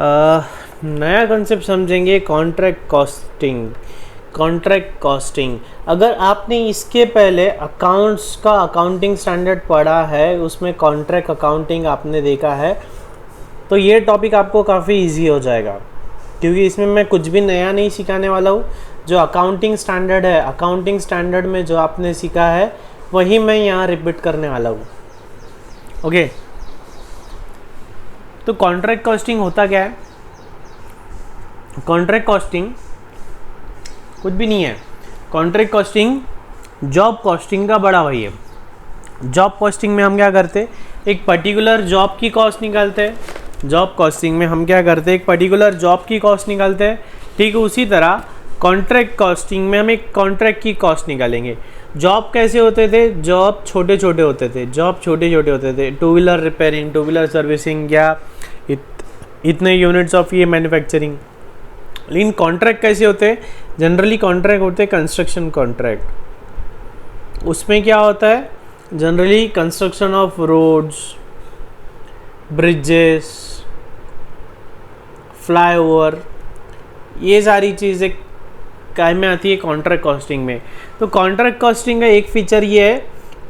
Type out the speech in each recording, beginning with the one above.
नया कॉन्सेप्ट समझेंगे contract costing. Contract costing, अगर आपने इसके पहले अकाउंट्स का अकाउंटिंग स्टैंडर्ड पढ़ा है, उसमें कॉन्ट्रैक्ट अकाउंटिंग आपने देखा है, तो ये टॉपिक आपको काफ़ी इजी हो जाएगा, क्योंकि इसमें मैं कुछ भी नया नहीं सिखाने वाला हूँ। जो अकाउंटिंग स्टैंडर्ड है, अकाउंटिंग स्टैंडर्ड में जो आपने सीखा है वही मैं यहाँ रिपीट करने वाला हूँ। ओके, तो कॉन्ट्रैक्ट कॉस्टिंग होता क्या है? कॉन्ट्रैक्ट कॉस्टिंग कुछ भी नहीं है। कॉन्ट्रैक्ट कॉस्टिंग जॉब कॉस्टिंग का बड़ा भाई है। जॉब कॉस्टिंग में हम क्या करते, एक पर्टिकुलर जॉब की कॉस्ट निकालते हैं। जॉब कॉस्टिंग में हम क्या करते हैं, एक पर्टिकुलर जॉब की कॉस्ट निकालते हैं। ठीक है, उसी तरह कॉन्ट्रैक्ट कॉस्टिंग में हम एक कॉन्ट्रैक्ट की कॉस्ट निकालेंगे। जॉब कैसे होते थे? जॉब छोटे छोटे होते थे। जॉब छोटे छोटे होते थे, two wheeler repairing, two wheeler servicing, या इतने यूनिट्स ऑफ ये मैन्युफैक्चरिंग। लेकिन कॉन्ट्रैक्ट कैसे होते हैं? जनरली कॉन्ट्रैक्ट होते हैं कंस्ट्रक्शन कॉन्ट्रैक्ट। उसमें क्या होता है? Generally construction of roads, bridges, flyover, ये सारी चीज़ें काम में आती है कॉन्ट्रैक्ट कॉस्टिंग में। तो कॉन्ट्रैक्ट कॉस्टिंग का एक फीचर ये है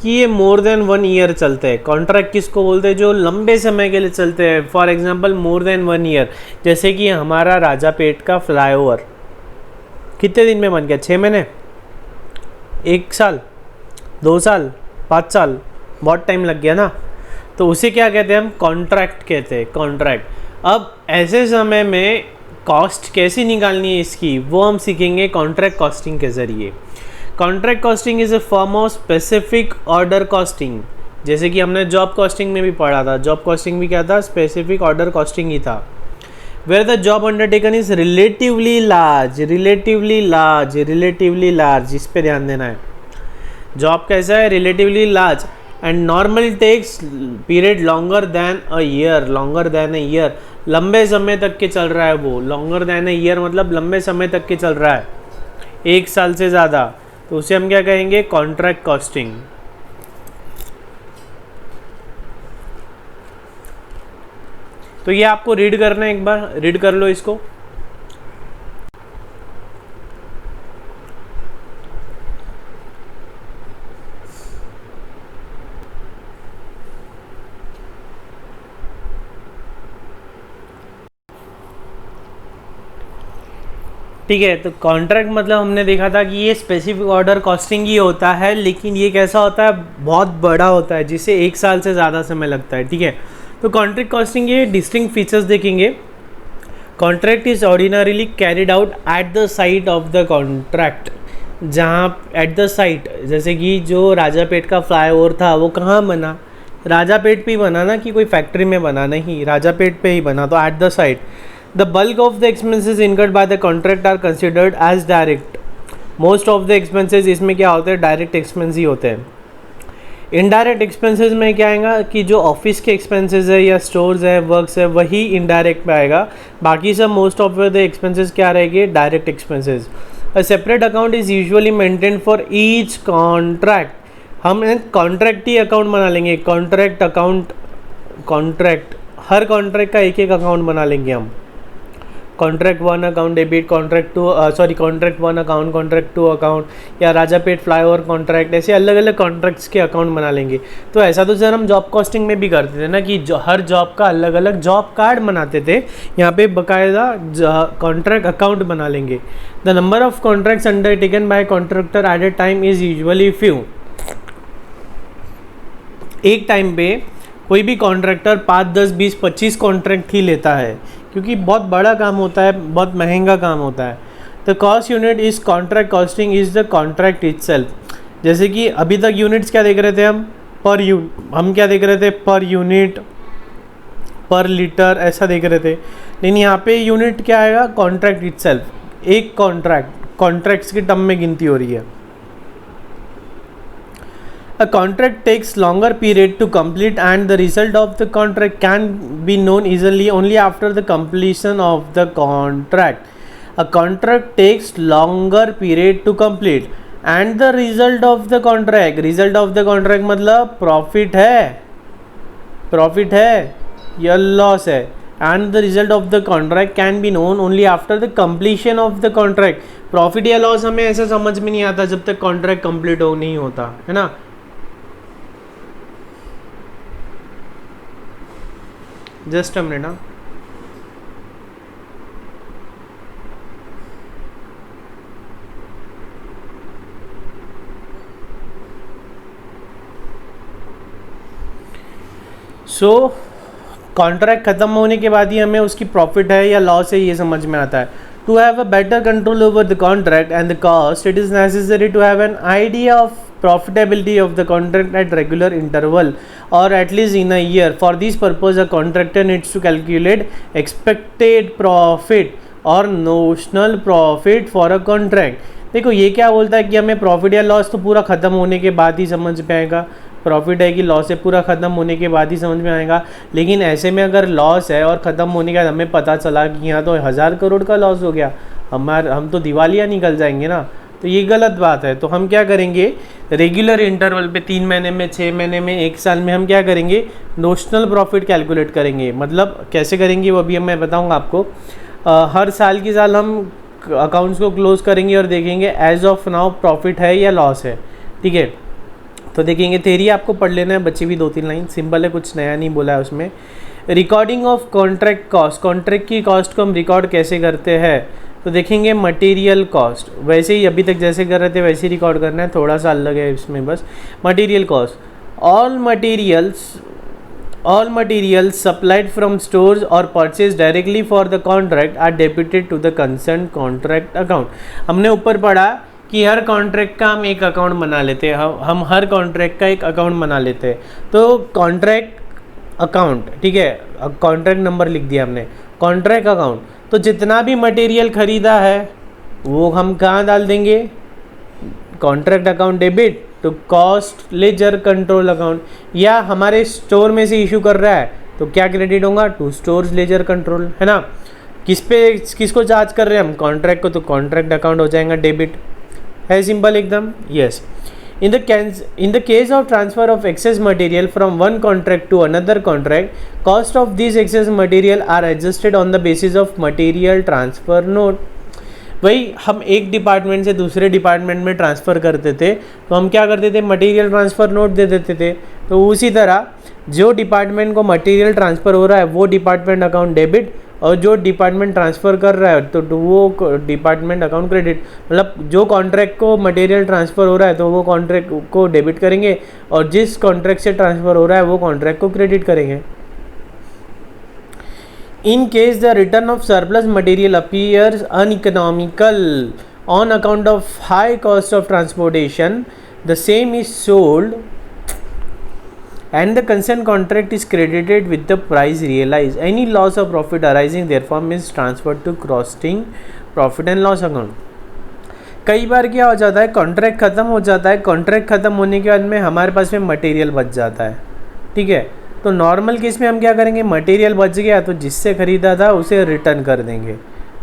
कि ये मोर देन 1 ईयर चलते हैं। कॉन्ट्रैक्ट किसको बोलते हैं? जो लंबे समय के लिए चलते हैं। For example more than 1 year, जैसे कि हमारा राजापेट का फ्लाईओवर कितने दिन में बन गया? 6 महीने, 1 साल, 2 साल, 5 साल, बहुत टाइम लग गया ना। तो उसे क्या कहते हैं? हम कॉन्ट्रैक्ट कहते हैं, कॉन्ट्रैक्ट। अब ऐसे समय में कॉस्ट कैसे निकालनी है इसकी, वो हम सीखेंगे कॉन्ट्रैक्ट कॉस्टिंग के ज़रिए। Contract costing is a form of specific order costing. जैसे कि हमने जॉब कॉस्टिंग में भी पढ़ा था। जॉब कॉस्टिंग भी क्या था? स्पेसिफिक ऑर्डर कॉस्टिंग ही था। Where the job undertaken is relatively large, relatively large, relatively large, इस पे ध्यान देना है। जॉब कैसा है? Relatively large and normally takes period longer than a year, longer than a year, लंबे समय तक के चल रहा है वो। लॉन्गर देन अ ईयर मतलब लंबे समय तक के चल रहा है, 1 साल से ज़्यादा, तो उसे हम क्या कहेंगे? Contract costing. तो ये आपको रीड करना है, एक बार रीड कर लो इसको। ठीक है, तो कॉन्ट्रैक्ट मतलब हमने देखा था कि ये स्पेसिफिक ऑर्डर कॉस्टिंग ही होता है, लेकिन ये कैसा होता है? बहुत बड़ा होता है, जिसे 1 साल से ज़्यादा समय लगता है। ठीक है, तो कॉन्ट्रैक्ट कॉस्टिंग ये डिस्टिंक्ट फीचर्स देखेंगे। Contract is ordinarily carried out at the site of the contract. जहाँ एट द साइट, जैसे कि जो राजापेट का फ्लाईओवर था वो कहाँ बना? राजापेट पे ही बना ना, कि कोई फैक्ट्री में बना? नहीं, राजापेट पे ही बना, तो at the site. The bulk of the expenses incurred by the contract are considered as direct. Most of the expenses इसमें क्या होते हैं? डायरेक्ट एक्सपेंस ही होते हैं। इनडायरेक्ट एक्सपेंसेस में क्या आएगा कि जो ऑफिस के एक्सपेंसेस है या स्टोर्स है, वर्क्स है, वही इनडायरेक्ट में आएगा। बाकी सब मोस्ट ऑफ द एक्सपेंसेस क्या रहेंगे? Direct expenses. A separate account is usually maintain for each contract. हम कॉन्ट्रैक्ट ही अकाउंट बना लेंगे, कॉन्ट्रैक्ट अकाउंट, कॉन्ट्रैक्ट, हर कॉन्ट्रैक्ट का एक एक अकाउंट बना लेंगे हम। Contract 1 account debit, contract 1 account, contract 2 account, या राजापेट फ्लाईओवर कॉन्ट्रैक्ट, ऐसे अलग अलग कॉन्ट्रैक्ट्स के अकाउंट बना लेंगे। तो ऐसा तो सर हम जॉब कॉस्टिंग में भी करते थे ना, कि हर जॉब का अलग अलग जॉब कार्ड बनाते थे। यहाँ पे बाकायदा कॉन्ट्रैक्ट अकाउंट बना लेंगे। The number of contracts undertaken by contractor at a time is usually few. एक टाइम पे कोई भी कॉन्ट्रैक्टर 5, 10, 20, 25 कॉन्ट्रैक्ट ही लेता है, क्योंकि बहुत बड़ा काम होता है, बहुत महंगा काम होता है। The cost unit is contract costing is the contract itself. जैसे कि अभी तक यूनिट्स क्या देख रहे थे हम? हम क्या देख रहे थे? पर यूनिट, पर लीटर, ऐसा देख रहे थे। लेकिन यहाँ पे यूनिट क्या आएगा? Contract itself. एक कॉन्ट्रैक्ट्स की टर्म में गिनती हो रही है। A contract takes longer period to complete and the result of the contract can be known easily only after the completion of the contract. A contract takes longer period to complete and the result of the contract मतलब profit है या loss है? And the result of the contract can be known only after the completion of the contract. Profit या loss हमें ऐसा समझ में नहीं आता जब तक कॉन्ट्रैक्ट कंप्लीट हो नहीं होता है ना। जस्ट अ मिनट ना। सो कॉन्ट्रैक्ट ख़त्म होने के बाद ही हमें उसकी प्रॉफिट है या लॉस है ये समझ में आता है। To have a better control over the contract and the cost it is necessary to have an idea of profitability of the contract at regular interval or at least in a year. For this purpose a contractor needs to calculate expected profit or notional profit for a contract। देखो ये क्या बोलता है कि हमें profit या loss तो पूरा ख़त्म होने के बाद ही समझ में आएगा, प्रॉफिट है कि लॉस है पूरा ख़त्म होने के बाद ही समझ में आएगा। लेकिन ऐसे में अगर लॉस है और ख़त्म होने के बाद हमें पता चला कि यहाँ तो 1000 करोड़ का लॉस हो गया, हम तो दिवालिया निकल जाएंगे ना, तो ये गलत बात है। तो हम क्या करेंगे, रेगुलर इंटरवल पे 3 महीने में, 6 महीने में, 1 साल में हम क्या करेंगे, नोशनल प्रॉफिट कैलकुलेट करेंगे। मतलब कैसे करेंगे वो अभी मैं बताऊंगा आपको। हर साल की साल हम अकाउंट्स को क्लोज करेंगे और देखेंगे एज ऑफ नाउ प्रॉफिट है या लॉस है, ठीक है। तो देखेंगे, थेरी आपको पढ़ लेना है, बची भी 2-3 लाइन, सिंपल है, कुछ नया नहीं बोला है उसमें। Recording of contract cost, contract की कॉस्ट को हम रिकॉर्ड कैसे करते हैं, तो देखेंगे मटेरियल कॉस्ट, वैसे ही अभी तक जैसे कर रहे थे वैसे ही रिकॉर्ड करना है, थोड़ा सा अलग है इसमें बस। Material cost, all materials supplied from stores और purchase directly for the contract are debited to the concern contract account. हमने ऊपर पढ़ा कि हर कॉन्ट्रैक्ट का हम एक अकाउंट बना लेते हैं, हम हर कॉन्ट्रैक्ट का एक अकाउंट बना लेते हैं। तो कॉन्ट्रैक्ट अकाउंट, ठीक है, कॉन्ट्रैक्ट नंबर लिख दिया हमने, कॉन्ट्रैक्ट अकाउंट। तो जितना भी मटेरियल ख़रीदा है वो हम कहाँ डाल देंगे, कॉन्ट्रैक्ट अकाउंट डेबिट तो कॉस्ट लेजर कंट्रोल अकाउंट, या हमारे स्टोर में से इशू कर रहा है तो क्या क्रेडिट होगा, टू स्टोर्स लेजर कंट्रोल, है ना। किसको चार्ज कर रहे हैं हम, कॉन्ट्रैक्ट को, तो कॉन्ट्रैक्ट अकाउंट हो जाएगा डेबिट, है सिंपल एकदम, yes. In the case of transfer of excess material from one contract to another contract, cost of these excess material are adjusted on the basis of material transfer note। वही हम एक department से दूसरे department में transfer करते थे तो हम क्या करते थे, मटेरियल ट्रांसफ़र नोट दे देते थे। तो उसी तरह जो डिपार्टमेंट को मटेरियल ट्रांसफ़र हो रहा है वो डिपार्टमेंट अकाउंट डेबिट, और जो डिपार्टमेंट ट्रांसफ़र कर रहा है तो वो डिपार्टमेंट अकाउंट क्रेडिट। मतलब जो कॉन्ट्रैक्ट को मटेरियल ट्रांसफ़र हो रहा है तो वो कॉन्ट्रैक्ट को डेबिट करेंगे, और जिस कॉन्ट्रैक्ट से ट्रांसफ़र हो रहा है वो कॉन्ट्रैक्ट को क्रेडिट करेंगे। In case the return of surplus material appears uneconomical on account of high cost of transportation, the same is sold and the concerned contract is credited with the price realized. Any loss or profit arising therefrom is transferred to costing profit and loss account। कई बार क्या हो जाता है, contract ख़त्म हो जाता है, कॉन्ट्रैक्ट ख़त्म होने के बाद में हमारे पास में मटेरियल बच जाता है, ठीक है। तो नॉर्मल केस में हम क्या करेंगे, मटेरियल बच गया तो जिससे ख़रीदा था उसे रिटर्न कर देंगे,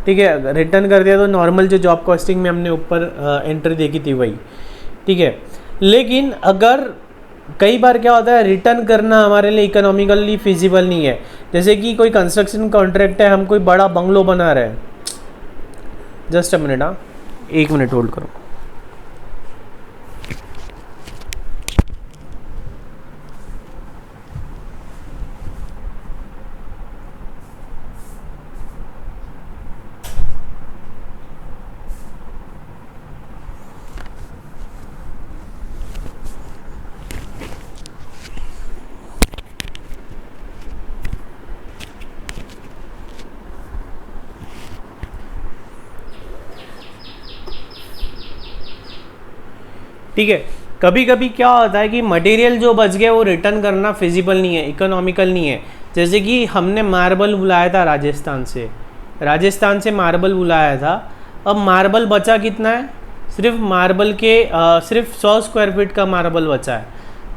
ठीक है। रिटर्न कर दिया तो नॉर्मल जो जॉब कॉस्टिंग में हमने ऊपर एंट्री देखी थी वही, ठीक है। लेकिन अगर कई बार क्या होता है, रिटर्न करना हमारे लिए इकोनॉमिकली फिजिबल नहीं है। जैसे कि कोई कंस्ट्रक्शन कॉन्ट्रैक्ट है, हम कोई बड़ा बंगलो बना रहे हैं, जस्ट अ मिनट, हाँ 1 मिनट होल्ड करो। ठीक है, कभी कभी क्या होता है कि मटेरियल जो बच गया वो रिटर्न करना फिजिबल नहीं है, इकोनॉमिकल नहीं है। जैसे कि हमने मार्बल बुलाया था राजस्थान से मार्बल बुलाया था। अब मार्बल बचा कितना है, सिर्फ मार्बल के सिर्फ 100 स्क्वायर फीट का मार्बल बचा है।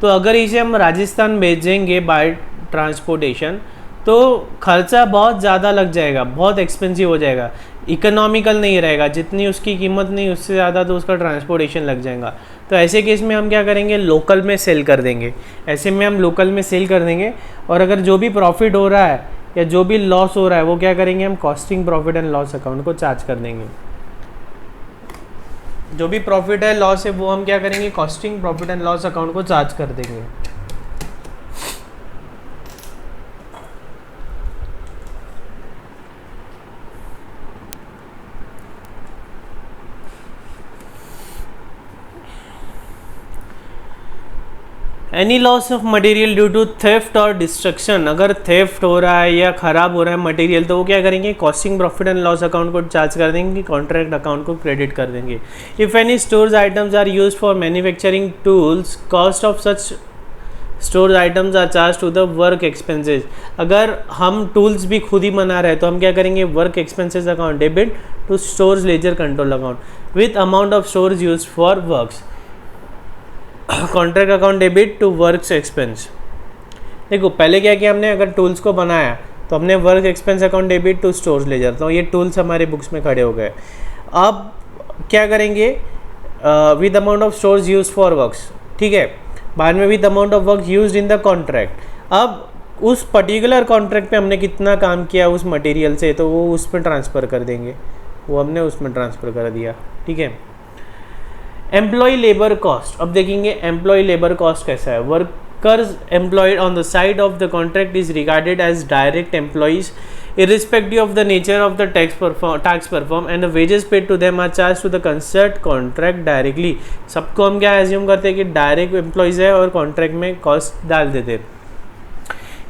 तो अगर इसे हम राजस्थान भेजेंगे बाय ट्रांसपोर्टेशन तो खर्चा बहुत ज़्यादा लग जाएगा, बहुत एक्सपेंसिव हो जाएगा, इकोनॉमिकल नहीं रहेगा। जितनी उसकी कीमत नहीं उससे ज़्यादा तो उसका ट्रांसपोर्टेशन लग जाएगा। तो ऐसे केस में हम क्या करेंगे, लोकल में सेल कर देंगे। ऐसे में हम लोकल में सेल कर देंगे और अगर जो भी प्रॉफिट हो रहा है या जो भी लॉस हो रहा है वो क्या करेंगे हम costing profit and loss account को चार्ज कर देंगे। जो भी प्रॉफिट है लॉस है वो हम क्या करेंगे costing profit and loss account को चार्ज कर देंगे। Any loss of material due to theft और डिस्ट्रक्शन, अगर थेफ्ट हो रहा है या ख़राब हो रहा है मटेरियल तो वो क्या करेंगे costing profit and loss account को चार्ज कर देंगे, कॉन्ट्रैक्ट अकाउंट को क्रेडिट कर देंगे। If any stores items are used for manufacturing tools cost of such store items are charge to the work expenses, अगर हम टूल्स भी खुद ही बना रहे हैं तो हम क्या करेंगे work expenses account debit to stores ledger control account with amount of stores use for works, contract account debit to works expense. देखो पहले क्या किया हमने, अगर टूल्स को बनाया तो हमने work expense account debit to stores ledger, तो ये टूल्स हमारे बुक्स में खड़े हो गए। अब क्या करेंगे with amount of stores use for works, ठीक है, बाद में with amount of work use in the contract. अब उस पर्टिकुलर कॉन्ट्रैक्ट पे हमने कितना काम किया उस मटेरियल से तो वो उसमें ट्रांसफ़र कर देंगे, वो हमने उसमें ट्रांसफ़र कर दिया, ठीक है। एम्प्लॉय लेबर कॉस्ट, अब देखेंगे एम्प्लॉय लेबर कॉस्ट कैसा है। Workers employed on the side of the contract is regarded as direct employees irrespective of the nature of the tax perform and the wages paid to them are charged to the concerned contract directly। सबको हम क्या assume करते हैं कि direct employees है और contract में cost डाल देते हैं।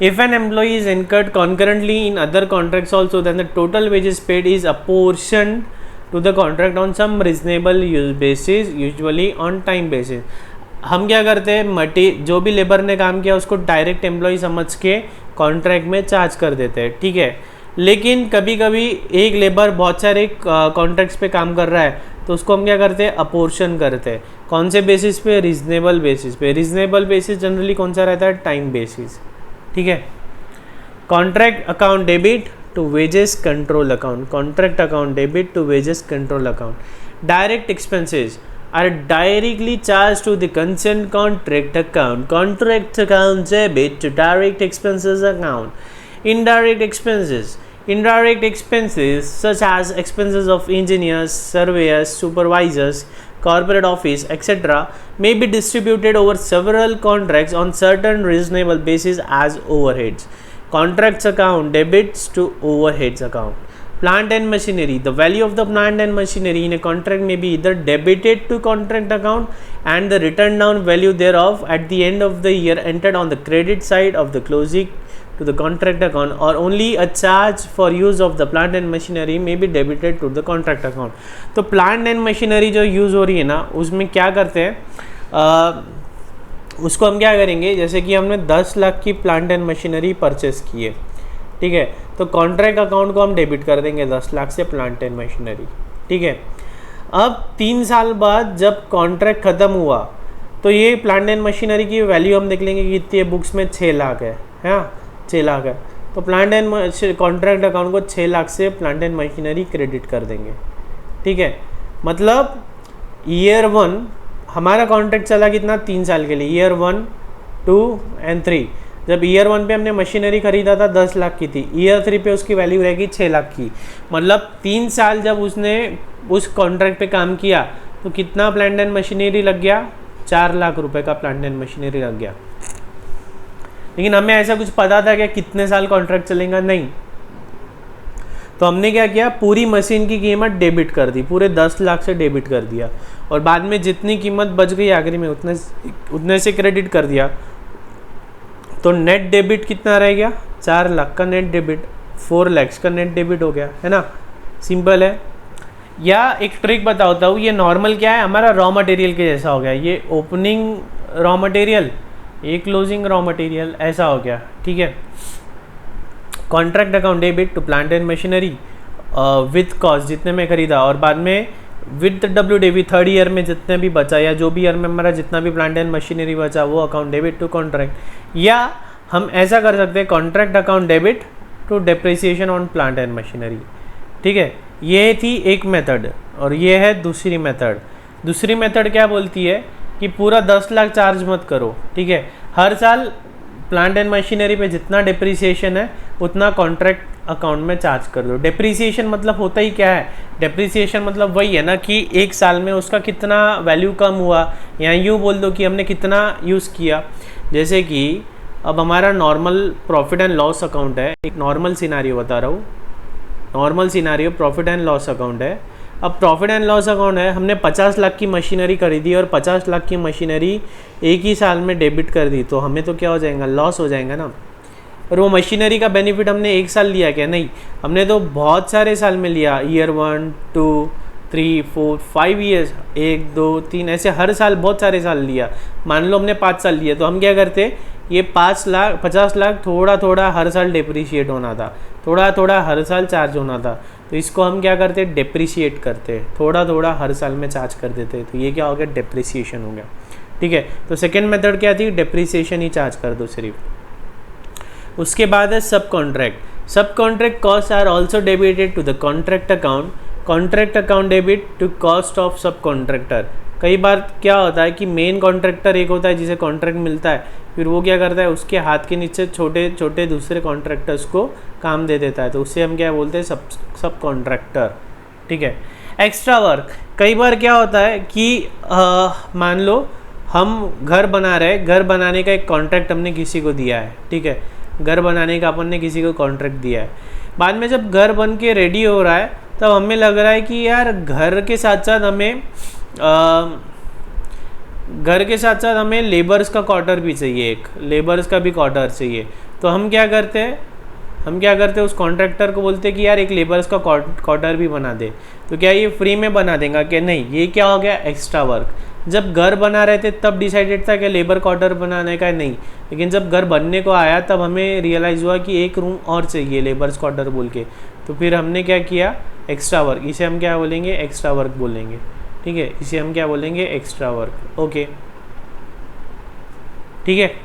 If an employee is incurred concurrently in other contracts also, then the total wages paid is apportioned to the contract on some reasonable basis, usually on time basis। हम क्या करते हैं जो भी लेबर ने काम किया उसको डायरेक्ट एम्प्लॉय समझ के कॉन्ट्रैक्ट में चार्ज कर देते हैं, ठीक है। लेकिन कभी कभी एक लेबर बहुत सारे कॉन्ट्रैक्ट्स पे काम कर रहा है तो उसको हम क्या करते हैं अपोर्शन करते हैं। कौन से बेसिस पे, रीजनेबल बेसिस पे। रीजनेबल बेसिस जनरली कौन सा रहता है, टाइम बेसिस, ठीक है। Contract account debit to wages control account, contract account debit to wages control account. Direct expenses are directly charged to the concerned contract account, contract account debit to direct expenses account. Indirect expenses such as expenses of engineers, surveyors, supervisors, corporate office, etc. may be distributed over several contracts on certain reasonable basis as overheads. Contracts account debits to overheads account. Plant and machinery, the value of the plant and machinery in a contract may be either debited to contract account and the written down value thereof at the end of the year entered on the credit side of the closing to the contract account, or only a charge for use of the plant and machinery may be debited to the contract account। तो plant and machinery जो use हो रही है ना उसमें क्या करते हैं, उसको हम क्या करेंगे, जैसे कि हमने 10 लाख की प्लांट एंड मशीनरी परचेस की है, ठीक है, तो कॉन्ट्रैक्ट अकाउंट को हम डेबिट कर देंगे 10 लाख से प्लांट एंड मशीनरी, ठीक है। अब 3 साल बाद जब कॉन्ट्रैक्ट ख़त्म हुआ तो ये प्लांट एंड मशीनरी की वैल्यू हम देख लेंगे कि कितनी है, बुक्स में 6 लाख है, हाँ 6 लाख है, तो प्लांट एंड कॉन्ट्रैक्ट अकाउंट को 6 लाख से प्लांट एंड मशीनरी क्रेडिट कर देंगे, ठीक है। मतलब ईयर 1 हमारा कॉन्ट्रैक्ट चला कितना, 3 साल के लिए, ईयर 1, 2 एंड 3। जब ईयर 1 पे हमने मशीनरी खरीदा था 10 लाख की थी, ईयर 3 पे उसकी वैल्यू रहेगी 6 लाख की। मतलब 3 साल जब उसने उस कॉन्ट्रैक्ट पे काम किया तो कितना प्लांट एंड मशीनरी लग गया, 4 लाख रुपए का प्लांट एंड मशीनरी लग गया। लेकिन हमें ऐसा कुछ पता था क्या कितने साल कॉन्ट्रैक्ट चलेगा, नहीं। तो हमने क्या किया, पूरी मशीन की कीमत डेबिट कर दी, पूरे 10 लाख से डेबिट कर दिया, और बाद में जितनी कीमत बच गई आखिरी में उतने से क्रेडिट कर दिया। तो नेट डेबिट कितना रह गया, 4 लाख का नेट डेबिट, 4 लाख का नेट डेबिट हो गया, है ना, सिंपल है। या एक ट्रिक बताता हूँ, ये नॉर्मल क्या है हमारा रॉ मटेरियल के जैसा हो गया, ये ओपनिंग रॉ मटेरियल, ये क्लोजिंग रॉ मटेरियल, ऐसा हो गया, ठीक है। Contract account debit to plant and machinery with cost, जितने में खरीदा, और बाद में विद WDV 3rd ईयर में जितने भी बचा, या जो भी ईयर में हमारा जितना भी प्लांट एंड मशीनरी बचा वो अकाउंट डेबिट टू कॉन्ट्रैक्ट। या हम ऐसा कर सकते हैं, contract account debit to depreciation on plant and machinery, ठीक है। ये थी एक मेथड, और ये है दूसरी मेथड। दूसरी मेथड क्या बोलती है कि पूरा 10 लाख चार्ज मत करो, ठीक है, हर साल प्लांट एंड मशीनरी पे जितना डिप्रिसिएशन है उतना कॉन्ट्रैक्ट अकाउंट में चार्ज कर दो। डिप्रिसिएशन मतलब होता ही क्या है, डिप्रिसिएशन मतलब वही है ना कि एक साल में उसका कितना वैल्यू कम हुआ, या यूँ बोल दो कि हमने कितना यूज़ किया। जैसे कि अब हमारा normal profit and loss account है, एक नॉर्मल सिनारियो बता रहा हूँ, normal scenario profit and loss account है। अब प्रॉफिट एंड लॉस अकाउंट है, हमने 50 लाख की मशीनरी खरीदी और 50 लाख की मशीनरी एक ही साल में डेबिट कर दी, तो हमें तो क्या हो जाएगा, लॉस हो जाएगा ना। और वो मशीनरी का बेनिफिट हमने एक साल लिया क्या, नहीं, हमने तो बहुत सारे साल में लिया, ईयर 1 2 3 4 5 ईयर्स, 1 2 3 ऐसे हर साल बहुत सारे साल लिया। मान लो हमने 5 साल लिया, तो हम क्या करते, ये 50 लाख थोड़ा थोड़ा हर साल डिप्रिशिएट होना था, थोड़ा थोड़ा हर साल चार्ज होना था, तो इसको हम क्या करते, डिप्रिशिएट करते, थोड़ा थोड़ा हर साल में चार्ज कर देते, तो ये क्या हो गया, डिप्रिसिएशन हो गया। ठीक है, तो सेकेंड मेथड क्या थी, डिप्रिसिएशन ही चार्ज कर दो सिर्फ। उसके बाद है sub contract. Sub contract cost are also debited to the contract account, contract account debit to cost of sub contractor. कई बार क्या होता है कि मेन कॉन्ट्रैक्टर एक होता है जिसे कॉन्ट्रैक्ट मिलता है, फिर वो क्या करता है, उसके हाथ के नीचे छोटे छोटे दूसरे कॉन्ट्रैक्टर्स को काम दे देता है, तो उससे हम क्या बोलते हैं, सब कॉन्ट्रैक्टर। ठीक है, एक्स्ट्रा वर्क। कई बार क्या होता है कि मान लो हम घर बना रहे, घर बनाने का एक कॉन्ट्रैक्ट हमने किसी को दिया है, ठीक है, घर बनाने का अपन ने किसी को कॉन्ट्रैक्ट दिया है। बाद में जब घर बन के रेडी हो रहा है तब हमें लग रहा है कि यार घर के साथ साथ हमें लेबर्स का क्वार्टर भी चाहिए, एक लेबर्स का भी क्वार्टर चाहिए। तो हम क्या करते हैं, उस कॉन्ट्रैक्टर को बोलते हैं कि यार एक लेबर्स का क्वार्टर भी बना दे। तो क्या ये फ्री में बना देगा कि नहीं, ये क्या हो गया, एक्स्ट्रा वर्क। जब घर बना रहे थे तब डिसाइडेड था कि लेबर क्वार्टर बनाने का नहीं, लेकिन जब घर बनने को आया तब हमें रियलाइज़ हुआ कि एक रूम और चाहिए लेबर्स क्वार्टर बोल के, तो फिर हमने क्या किया, एक्स्ट्रा वर्क। इसे हम क्या बोलेंगे, एक्स्ट्रा वर्क बोलेंगे। ठीक है, इसे हम क्या बोलेंगे, एक्स्ट्रा वर्क। ओके, ठीक है।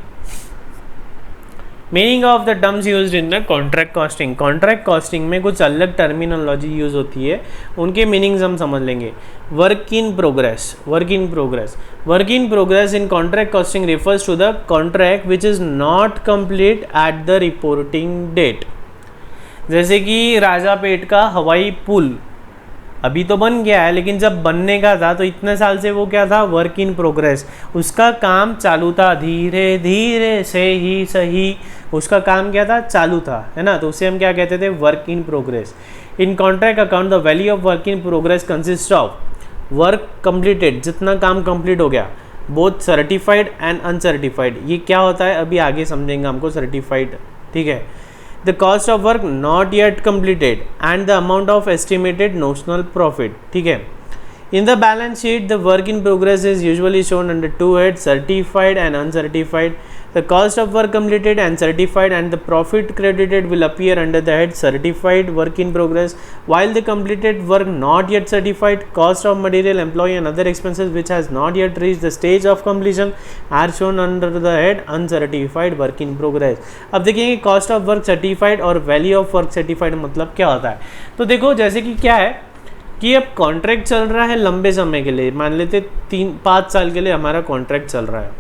Meaning of the terms used in the contract costing. Contract costing में कुछ अलग टर्मिनोलॉजी यूज होती है, उनके मीनिंग्स हम समझ लेंगे। Work in progress, work in progress, work in progress in contract costing refers to the contract which is not complete at the reporting date. जैसे कि राजापेट का हवाई पुल अभी तो बन गया है, लेकिन जब बनने का था तो इतने साल से वो क्या था, वर्क इन प्रोग्रेस, उसका काम चालू था, धीरे धीरे से ही सही उसका काम क्या था, चालू था, है ना, तो उसे हम क्या कहते थे, work in progress. In contract account the value of work in progress consist of work completed, जितना काम कंप्लीट हो गया, बोथ सर्टिफाइड एंड अनसर्टिफाइड। ये क्या होता है अभी आगे समझेंगे हमको, सर्टिफाइड। ठीक है, the cost of work not yet completed and the amount of estimated notional profit. ठीक है, in the balance sheet the work in progress is usually shown under two heads, certified and uncertified. The cost of work completed and certified and the profit credited will appear under the head certified work in progress, while the completed work not yet certified, cost of material, employee and other expenses which has not yet reached the stage of completion are shown under the head uncertified work in progress. अब देखिए cost of work certified और value of work certified मतलब क्या होता है। तो देखो जैसे कि क्या है कि अब कॉन्ट्रैक्ट चल रहा है लंबे समय के लिए, मान लेते 3-5 साल के लिए हमारा कॉन्ट्रैक्ट चल रहा है,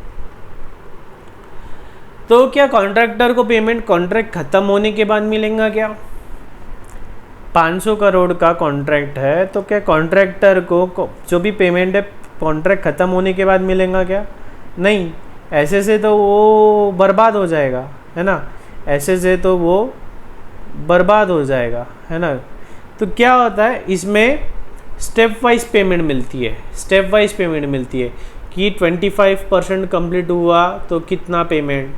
तो क्या कॉन्ट्रैक्टर को पेमेंट कॉन्ट्रैक्ट खत्म होने के बाद मिलेगा क्या? 500 करोड़ का कॉन्ट्रैक्ट है, तो क्या कॉन्ट्रैक्टर को जो भी पेमेंट है कॉन्ट्रैक्ट खत्म होने के बाद मिलेगा क्या? नहीं, ऐसे से तो वो बर्बाद हो जाएगा, है ना, ऐसे से तो वो बर्बाद हो जाएगा, है ना। तो क्या होता है इसमें स्टेप वाइज पेमेंट मिलती है, स्टेप वाइज पेमेंट मिलती है कि 25% कंप्लीट हुआ तो कितना पेमेंट,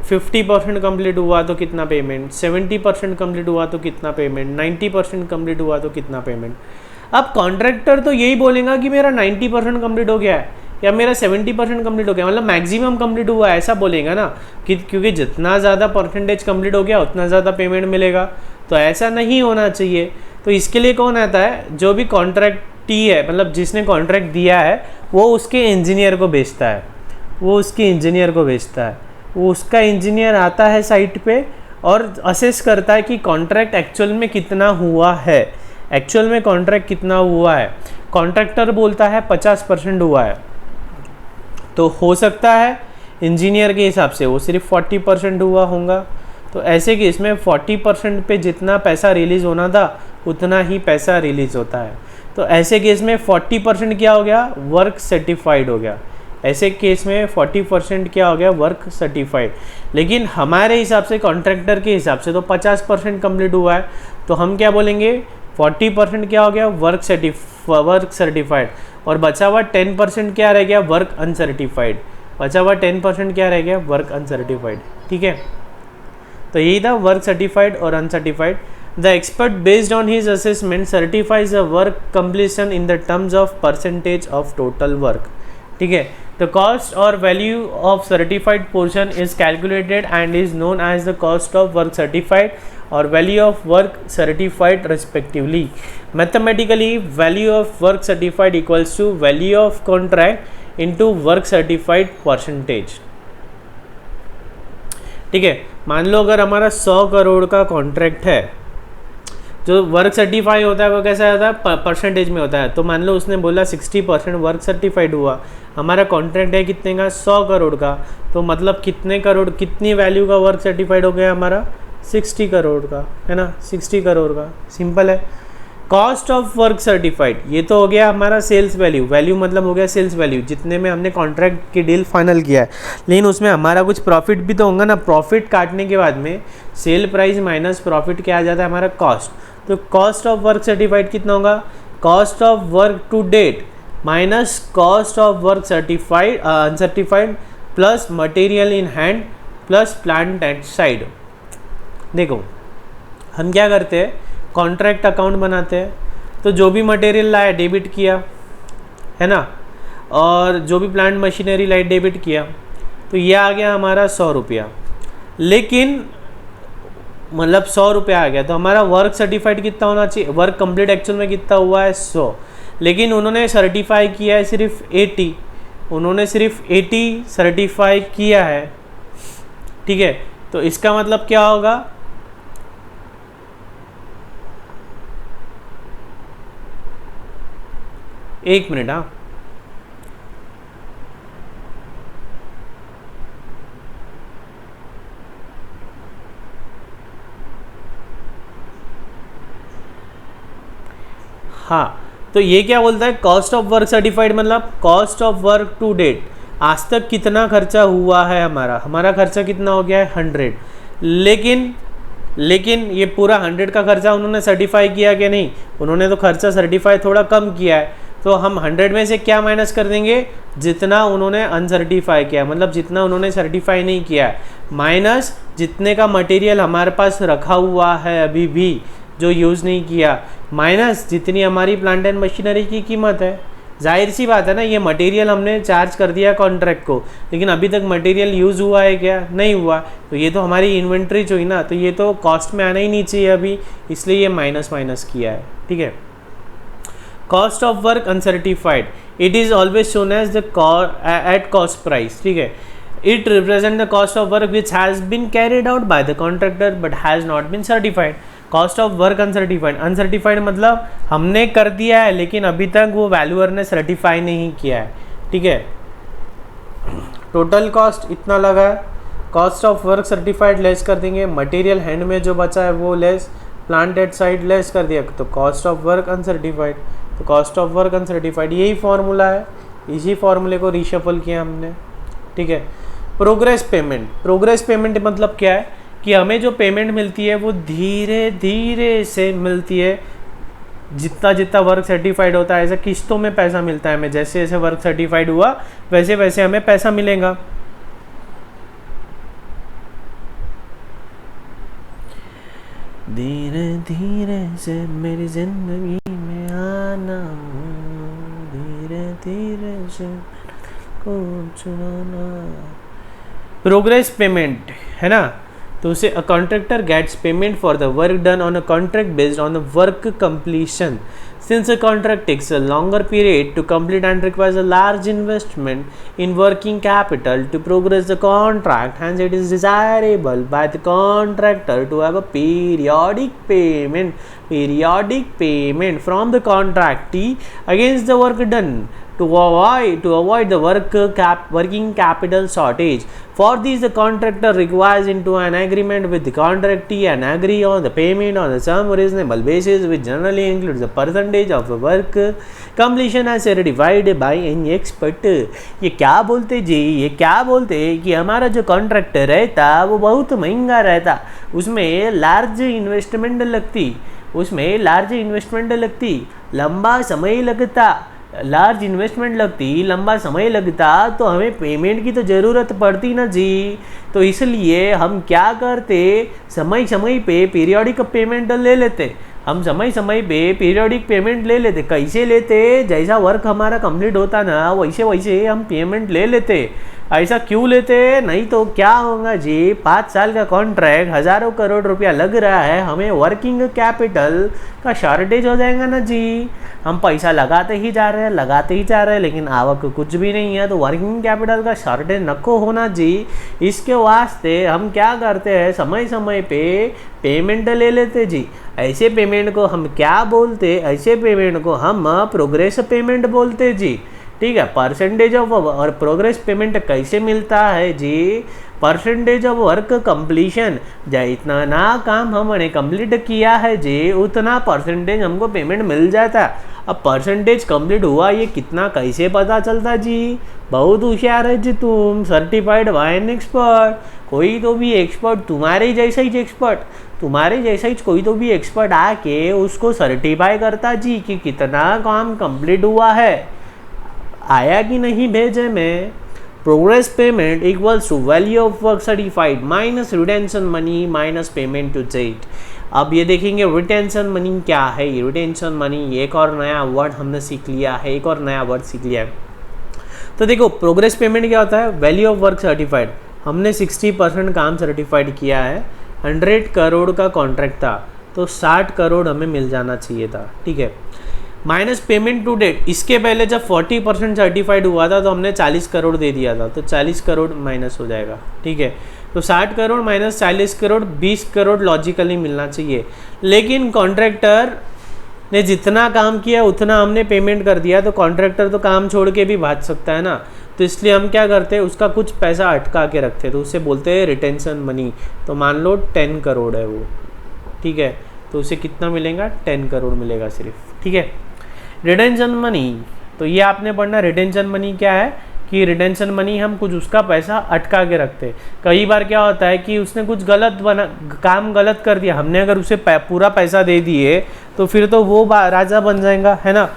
50% कंप्लीट हुआ तो कितना पेमेंट, 70% कंप्लीट हुआ तो कितना पेमेंट, 90% कंप्लीट हुआ तो कितना पेमेंट। अब कॉन्ट्रैक्टर तो यही बोलेगा कि मेरा 90% कंप्लीट हो गया है या मेरा 70% कंप्लीट हो गया, मतलब मैक्सिमम कंप्लीट हुआ है, ऐसा बोलेगा ना, कि क्योंकि जितना ज़्यादा परसेंटेज कंप्लीट हो गया उतना ज़्यादा पेमेंट मिलेगा। तो ऐसा नहीं होना चाहिए। तो इसके लिए कौन आता है, जो भी कॉन्ट्रैक्टी है, मतलब जिसने कॉन्ट्रैक्ट दिया है वो उसके इंजीनियर को भेजता है, वो उसके इंजीनियर को भेजता है, वो उसका इंजीनियर आता है साइट पे और असेस करता है कि कॉन्ट्रैक्ट एक्चुअल में कितना हुआ है, एक्चुअल में कॉन्ट्रैक्ट कितना हुआ है। कॉन्ट्रैक्टर बोलता है 50% हुआ है, तो हो सकता है इंजीनियर के हिसाब से वो सिर्फ 40% हुआ होगा। तो ऐसे केस में 40% पे जितना पैसा रिलीज़ होना था उतना ही पैसा रिलीज़ होता है। तो ऐसे केस में 40% क्या हो गया, वर्क सर्टिफाइड हो गया। ऐसे केस में 40% क्या हो गया, वर्क सर्टिफाइड। लेकिन हमारे हिसाब से, कॉन्ट्रैक्टर के हिसाब से तो 50% कंप्लीट हुआ है, तो हम क्या बोलेंगे 40% क्या हो गया, वर्क सर्टिफाइड, और बचा हुआ 10% क्या रह गया, वर्क अनसर्टिफाइड। बचा हुआ 10% क्या रह गया, वर्क अनसर्टिफाइड। ठीक है, तो यही था वर्क सर्टिफाइड और uncertified. The expert based on his assessment certifies a work completion in the terms of percentage of total work. ठीक है, द कॉस्ट और value of certified portion is calculated and is known as the cost of work certified और value of work certified respectively. Mathematically value of work certified equals to value of contract into work certified percentage. ठीक है, मान लो अगर हमारा 100 करोड़ का contract है, जो work certify होता है वो कैसा होता है, परसेंटेज में होता है। तो मान लो उसने बोला 60% वर्क सर्टिफाइड हुआ, हमारा कॉन्ट्रैक्ट है कितने का, 100 करोड़ का, तो मतलब कितने करोड़, कितनी वैल्यू का वर्क सर्टिफाइड हो गया हमारा, 60 करोड़ का, है ना, 60 करोड़ का। सिंपल है। कॉस्ट ऑफ वर्क सर्टिफाइड, ये तो हो गया हमारा सेल्स वैल्यू, वैल्यू मतलब हो गया सेल्स वैल्यू, जितने में हमने कॉन्ट्रैक्ट की डील फाइनल किया है। लेकिन उसमें हमारा कुछ प्रॉफिट भी तो होगा ना, प्रॉफिट काटने के बाद में सेल प्राइस माइनस प्रॉफिट क्या आ जाता है, हमारा कॉस्ट। तो कॉस्ट ऑफ वर्क सर्टिफाइड कितना होगा, cost of work to date minus cost of work certified uncertified plus material in hand plus plant at side. देखो हम क्या करते हैं, कॉन्ट्रैक्ट अकाउंट बनाते हैं, तो जो भी मटेरियल लाया डेबिट किया, है ना, और जो भी प्लांट मशीनरी लाई डेबिट किया, तो ये आ गया हमारा 100 रुपया। लेकिन मतलब 100 रुपया आ गया, तो हमारा वर्क सर्टिफाइड कितना होना चाहिए, वर्क कंप्लीट एक्चुअल में कितना हुआ है 100, लेकिन उन्होंने सर्टिफाई किया है सिर्फ 80, उन्होंने सिर्फ 80 सर्टिफाई किया है। ठीक है, तो इसका मतलब क्या होगा, एक मिनट, हाँ, तो ये क्या बोलता है, कॉस्ट ऑफ वर्क सर्टिफाइड मतलब cost of work to date, आज तक कितना खर्चा हुआ है हमारा खर्चा कितना हो गया है 100, लेकिन ये पूरा 100 का खर्चा उन्होंने सर्टिफाई किया कि नहीं, उन्होंने तो खर्चा सर्टिफाई थोड़ा कम किया है। तो हम 100 में से क्या माइनस कर देंगे, जितना उन्होंने अनसर्टिफाई किया, मतलब जितना उन्होंने सर्टिफाई नहीं किया है, माइनस जितने का मटेरियल हमारे पास रखा हुआ है अभी भी जो यूज़ नहीं किया, माइनस जितनी हमारी प्लांट एंड मशीनरी की कीमत है। जाहिर सी बात है ना, ये मटेरियल हमने चार्ज कर दिया कॉन्ट्रैक्ट को, लेकिन अभी तक मटेरियल यूज़ हुआ है क्या, नहीं हुआ, तो ये तो हमारी इन्वेंट्री जो हुई ना, तो ये तो कॉस्ट में आना ही नहीं चाहिए अभी, इसलिए ये माइनस किया है। ठीक है, cost of work uncertified, it is always shown as the at cost price. ठीक है, it represent the cost of work which has been carried out by the contractor but has not been certified. Cost of work uncertified मतलब हमने कर दिया है लेकिन अभी तक वो वैल्यूअर ने सर्टिफाई नहीं किया है। ठीक है, टोटल कॉस्ट इतना लगा है, cost of work certified less कर देंगे, मटेरियल हैंड में जो बचा है वो less, plant at side lace कर दिया, तो कॉस्ट ऑफ वर्क अनसर्टिफाइड। तो कॉस्ट ऑफ वर्क अनसर्टिफाइड यही फॉर्मूला है, इसी फॉर्मूले को रीशफल किया हमने। ठीक है, प्रोग्रेस पेमेंट मतलब क्या है कि हमें जो पेमेंट मिलती है वो धीरे धीरे से मिलती है, जितना जितना वर्क सर्टिफाइड होता है ऐसा किस्तों में पैसा मिलता है हमें, जैसे जैसे वर्क सर्टिफाइड हुआ वैसे वैसे हमें पैसा मिलेगा। धीरे धीरे से मेरी जिंदगी में आना, धीरे धीरे से को चुराना। प्रोग्रेस पेमेंट है ना, तो उसे a contractor gets payment for the work done on a contract based on the work completion. Since a contract takes a longer period to complete and requires a large investment in working capital to progress the contract, hence it is desirable by the contractor to have a periodic payment from the contractee against the work done to avoid the working capital shortage. For this, the contractor requires into an agreement with the contractee and agree on the payment on some reasonable basis, which generally includes the percentage of the work completion as certified by any expert. ये क्या बोलते जी, ये क्या बोलते कि हमारा जो contractor रहता वो बहुत महंगा रहता, उसमें लार्ज इन्वेस्टमेंट लगती, लंबा समय लगता, तो हमें पेमेंट की तो ज़रूरत पड़ती ना जी। तो इसलिए हम क्या करते, समय समय पे पीरियोडिक पेमेंट ले लेते। कैसे लेते, जैसा वर्क हमारा कंप्लीट होता ना वैसे हम पेमेंट ले लेते। ऐसा क्यों लेते, नहीं तो क्या होगा जी, 5 साल का कॉन्ट्रैक्ट, हज़ारों करोड़ रुपया लग रहा है, हमें वर्किंग कैपिटल का शॉर्टेज हो जाएगा ना जी। हम पैसा लगाते ही जा रहे हैं लेकिन आवक कुछ भी नहीं है, तो वर्किंग कैपिटल का शॉर्टेज नको होना जी। इसके वास्ते हम क्या करते हैं, समय समय पे पेमेंट ले लेते जी। ऐसे पेमेंट को हम क्या बोलते, ऐसे पेमेंट को हम प्रोग्रेस पेमेंट बोलते जी। ठीक है, परसेंटेज ऑफ और प्रोग्रेस पेमेंट कैसे मिलता है जी, परसेंटेज ऑफ वर्क कंप्लीशन, जितना ना काम हमने कंप्लीट किया है जी उतना परसेंटेज हमको पेमेंट मिल जाता। अब परसेंटेज कंप्लीट हुआ ये कितना कैसे पता चलता जी, बहुत होशियार है जी तुम, सर्टिफाइड वाइन एक्सपर्ट, कोई तो भी एक्सपर्ट तुम्हारे जैसा ही कोई तो भी एक्सपर्ट आके उसको सर्टिफाई करता जी कि कितना काम कंप्लीट हुआ है, आया कि नहीं भेजे में। Progress payment equals to value of work certified minus retention money minus payment to date. अब ये देखेंगे रिटेंशन मनी क्या है। रिटेंशन मनी एक और नया वर्ड हमने सीख लिया है, तो देखो प्रोग्रेस पेमेंट क्या होता है, वैल्यू ऑफ वर्क सर्टिफाइड, हमने 60% काम सर्टिफाइड किया है, 100 करोड़ का कॉन्ट्रैक्ट था, तो 60 करोड़ हमें मिल जाना चाहिए था। ठीक है, माइनस पेमेंट टू डेट, इसके पहले जब 40% सर्टिफाइड हुआ था तो हमने 40 करोड़ दे दिया था, तो 40 करोड़ माइनस हो जाएगा। ठीक है, तो 60 करोड़ माइनस 40 करोड़ 20 करोड़ लॉजिकली मिलना चाहिए, लेकिन कॉन्ट्रैक्टर ने जितना काम किया उतना हमने पेमेंट कर दिया, तो कॉन्ट्रैक्टर तो काम छोड़ के भी भाग सकता है ना, तो इसलिए हम क्या करते हैं, उसका कुछ पैसा अटका के रखते हैं, तो उसे बोलते हैं रिटेंशन मनी। तो मान लो 10 करोड़ है वो, ठीक है, तो उसे कितना मिलेगा, 10 करोड़ मिलेगा सिर्फ। ठीक है, रिटेंशन मनी, तो ये आपने पढ़ना, रिटेंशन मनी क्या है कि रिटेंशन मनी हम कुछ उसका पैसा अटका के रखते हैं। कई बार क्या होता है कि उसने कुछ काम गलत कर दिया, हमने अगर उसे पूरा पैसा दे दिए तो फिर तो वो राजा बन जाएगा, है ना।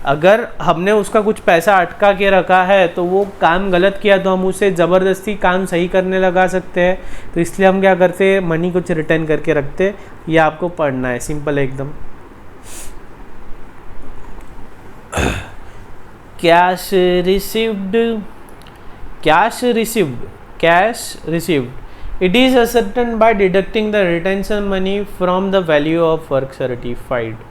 अगर हमने उसका कुछ पैसा अटका के रखा है तो वो काम गलत किया तो हम उसे ज़बरदस्ती काम सही करने लगा सकते हैं, तो इसलिए हम क्या करते हैं, मनी कुछ रिटर्न करके रखते। ये आपको पढ़ना है, सिंपल है एकदम। Cash received, it is ascertained by deducting the retention money from the value of work certified.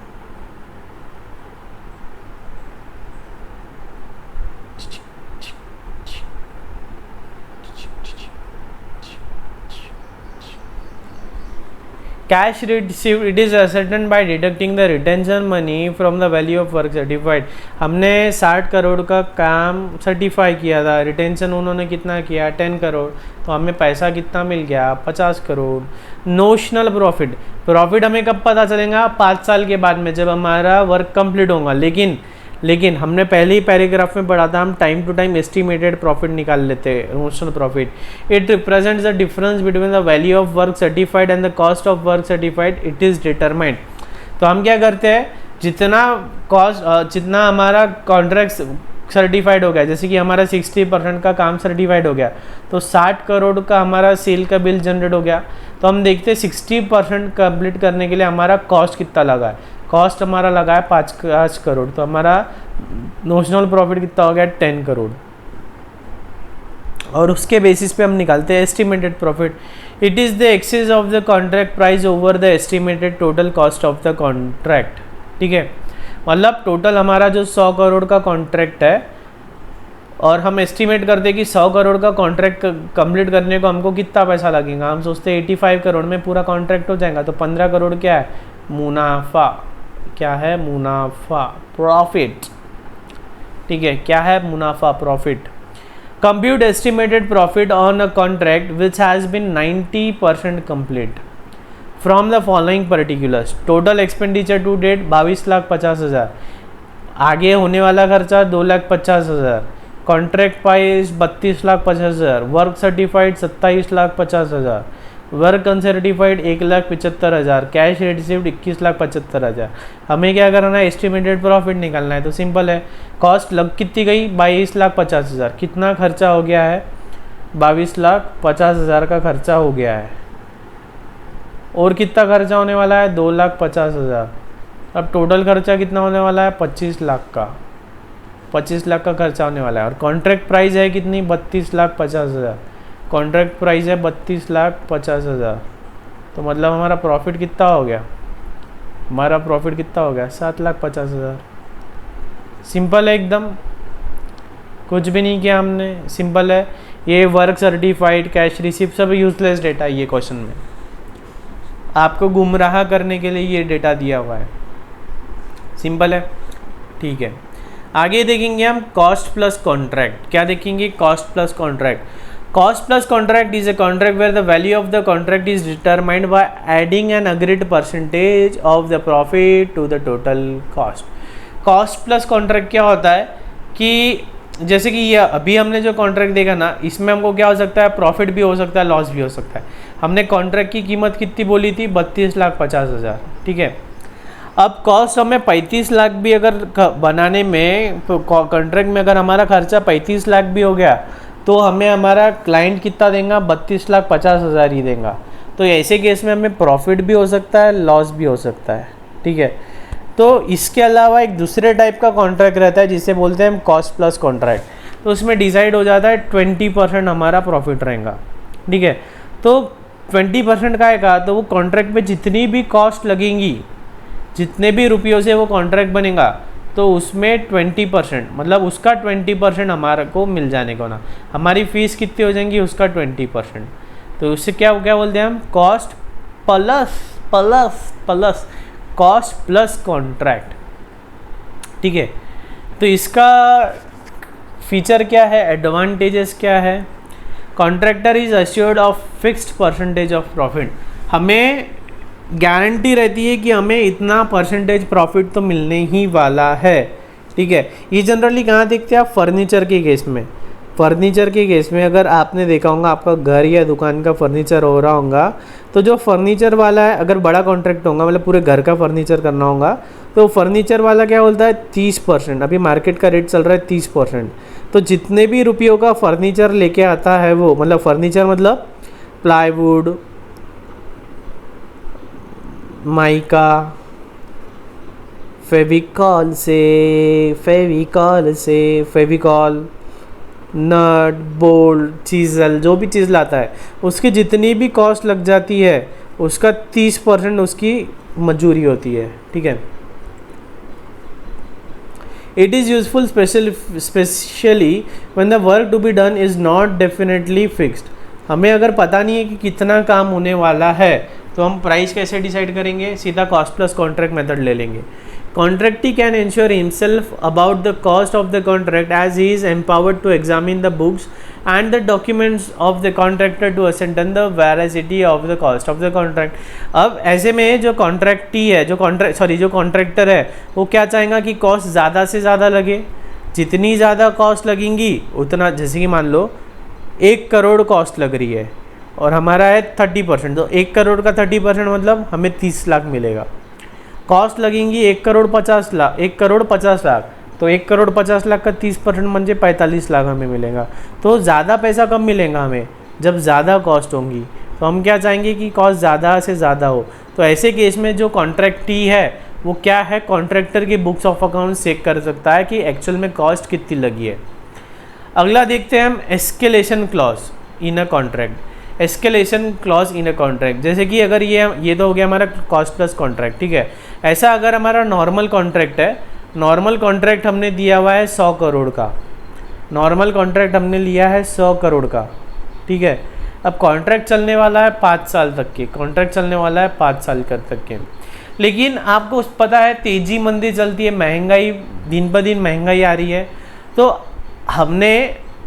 Cash received, it is ascertained by deducting the retention money from the value of work certified. हमने 60 करोड़ का काम certify किया था, retention उन्होंने कितना किया, 10 करोड़, तो हमें पैसा कितना मिल गया, 50 करोड़। नोशनल प्रॉफिट हमें कब पता चलेगा, 5 साल के बाद में, जब हमारा वर्क कंप्लीट होगा। लेकिन हमने पहले ही पैराग्राफ में पढ़ा था, हम time to time estimated profit निकाल लेते हैं, notional profit. It represents the difference between the value of work certified and the cost of work certified, it is determined. तो हम क्या करते हैं, जितना हमारा कॉन्ट्रैक्ट सर्टिफाइड हो गया, जैसे कि हमारा 60% का काम सर्टिफाइड हो गया, तो 60 करोड़ का हमारा सेल का बिल जनरेट हो गया, तो हम देखते हैं 60% कंप्लीट करने के लिए हमारा कॉस्ट कितना लगा है। कॉस्ट हमारा लगा है 5 करोड़, तो हमारा नोशनल प्रॉफिट कितना हो गया, 10 करोड़, और उसके बेसिस पे हम निकालते हैं estimated profit. It is the excess of the contract price over the estimated total cost of the contract. ठीक है, मतलब टोटल हमारा जो 100 करोड़ का कॉन्ट्रैक्ट है, और हम एस्टिमेट करते हैं कि 100 करोड़ का कॉन्ट्रैक्ट कंप्लीट करने को हमको कितना पैसा लगेगा, हम सोचते हैं 85 करोड़ में पूरा कॉन्ट्रैक्ट हो जाएगा, तो 15 करोड़ क्या है, मुनाफा, प्रॉफिट। ठीक है, क्या है मुनाफा, profit. Compute estimated profit on a contract which has been 90% complete from the following particulars. Total expenditure to date 22,50,000, आगे होने वाला खर्चा 2,50,000, contract price 32,50,000, work certified 27,50,000, work uncertified 1,75,000, cash received 21,75,000। हमें क्या करना है, एस्टिमेटेड प्रॉफिट निकालना है। तो सिंपल है, कॉस्ट लग कितनी गई 22,50,000, कितना खर्चा हो गया है 22,50,000 का खर्चा हो गया है, और कितना खर्चा होने वाला है 2,50,000। अब टोटल खर्चा कितना होने वाला है 25 लाख का, 25 लाख का खर्चा होने वाला है। और कॉन्ट्रैक्ट प्राइस है कितनी 32,50,000, कॉन्ट्रैक्ट प्राइस है 32,50,000। तो मतलब हमारा प्रॉफिट कितना हो गया, हमारा प्रॉफिट कितना हो गया 7,50,000। सिंपल है एकदम, कुछ भी नहीं किया हमने, सिंपल है। ये वर्क सर्टिफाइड, कैश रिसिप्ट सब यूजलेस डेटा है ये क्वेश्चन में, आपको गुमराह करने के लिए ये डेटा दिया हुआ है। सिंपल है, ठीक है। आगे देखेंगे हम कॉस्ट प्लस कॉन्ट्रैक्ट। क्या देखेंगे, cost plus contract. Cost plus contract is a contract where the value of the contract is determined by adding an agreed percentage of the profit to the total cost. Cost plus contract क्या होता है कि जैसे कि ये अभी हमने जो कॉन्ट्रैक्ट देखा ना, इसमें हमको क्या हो सकता है, प्रॉफिट भी हो सकता है, लॉस भी हो सकता है। हमने कॉन्ट्रैक्ट की कीमत कितनी बोली थी 32,50,000, ठीक है। अब कॉस्ट हमें 35 लाख भी अगर बनाने में, कॉन्ट्रैक्ट में अगर हमारा खर्चा 35 लाख भी हो गया तो हमें हमारा क्लाइंट कितना देगा 32,50,000 ही देगा। तो ऐसे केस में हमें प्रॉफिट भी हो सकता है, लॉस भी हो सकता है, ठीक है। तो इसके अलावा एक दूसरे टाइप का कॉन्ट्रैक्ट रहता है जिसे बोलते हैं हम कॉस्ट प्लस कॉन्ट्रैक्ट। तो उसमें डिसाइड हो जाता है 20% हमारा प्रॉफिट रहेगा, ठीक है। तो 20% का है, तो वो कॉन्ट्रैक्ट पे जितनी भी कॉस्ट लगेंगी, जितने भी रुपयों से वो कॉन्ट्रैक्ट बनेगा, तो उसमें 20% मतलब उसका 20% हमारे को मिल जाने को ना, हमारी फीस कितनी हो जाएंगी उसका 20%। तो उससे क्या बोलते हैं हम, cost plus plus plus cost plus contract, ठीक है। तो इसका फीचर क्या है, एडवांटेजेस क्या है, contractor is assured of fixed percentage of profit. हमें गारंटी रहती है कि हमें इतना परसेंटेज प्रॉफिट तो मिलने ही वाला है, ठीक है। ये जनरली कहाँ देखते हैं आप, फर्नीचर के केस में। फर्नीचर के केस में अगर आपने देखा होगा, आपका घर या दुकान का फर्नीचर हो रहा होगा, तो जो फर्नीचर वाला है, अगर बड़ा कॉन्ट्रैक्ट होगा मतलब पूरे घर का फर्नीचर करना होगा, तो फर्नीचर वाला क्या बोलता है 30%। अभी मार्केट का रेट चल रहा है 30%। तो जितने भी रुपयों का फर्नीचर लेके आता है वो, मतलब फर्नीचर मतलब प्लाईवुड, माइका, फेविकॉल से फेविकॉल, नट, बोल्ट, चीज़ल, जो भी चीज़ लाता है उसकी जितनी भी कॉस्ट लग जाती है उसका 30% उसकी मजूरी होती है, ठीक है। It is useful specially when the work to be done is not definitely fixed. हमें अगर पता नहीं है कि कितना काम होने वाला है तो हम प्राइस कैसे डिसाइड करेंगे, सीधा कॉस्ट प्लस कॉन्ट्रैक्ट मेथड ले लेंगे। Contractee can ensure himself about the cost of the contract as he is empowered to examine the books and the documents of the contractor to ascertain the veracity of the cost of the contract। अब ऐसे में जो कॉन्ट्रैक्टी है, जो contractor है, वो क्या चाहेगा कि कॉस्ट ज़्यादा से ज़्यादा लगे। जितनी ज़्यादा कॉस्ट लगेंगी उतना, जैसे कि मान लो 1 करोड़ कॉस्ट लग रही है और हमारा है 30%, तो 1 करोड़ का 30% मतलब हमें 30 लाख मिलेगा। कॉस्ट लगेंगी 1 करोड़ 50 लाख, 1 करोड़ 50 लाख, तो 1 करोड़ 50 लाख का 30% म्हणजे 45 लाख हमें मिलेगा। तो ज़्यादा पैसा कब मिलेगा हमें, जब ज़्यादा कॉस्ट होंगी। तो हम क्या चाहेंगे कि कॉस्ट ज़्यादा से ज़्यादा हो। तो ऐसे केस में जो कॉन्ट्रैक्टी है वो क्या है, कॉन्ट्रैक्टर के बुक्स ऑफ अकाउंट चेक कर सकता है कि एक्चुअल में कॉस्ट कितनी लगी है। अगला देखते हैं हम escalation clause in a contract. Escalation clause in a contract, जैसे कि अगर ये तो हो गया हमारा कॉस्ट प्लस कॉन्ट्रैक्ट, ठीक है। ऐसा अगर हमारा नॉर्मल कॉन्ट्रैक्ट है, नॉर्मल कॉन्ट्रैक्ट हमने दिया हुआ है 100 करोड़ का, नॉर्मल कॉन्ट्रैक्ट हमने लिया है 100 करोड़ का, ठीक है। अब कॉन्ट्रैक्ट चलने वाला है 5 साल तक के, कॉन्ट्रैक्ट चलने वाला है 5 साल तक के। लेकिन आपको पता है तेज़ी मंदी चलती है, महंगाई दिन ब दिन महंगाई आ रही है, तो हमने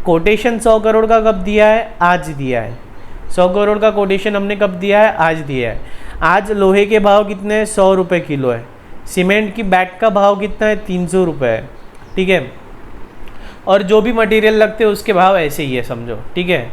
कोटेशन 100 करोड़ का कब दिया है? आज दिया है। 100 करोड़ का कोटेशन हमने कब दिया है? आज दिया है। आज लोहे के भाव कितने हैं? 100 रुपये किलो है। सीमेंट की बैग का भाव कितना है? 300 रुपये है, ठीक है। और जो भी मटेरियल लगते हैं उसके भाव ऐसे ही है, समझो, ठीक है।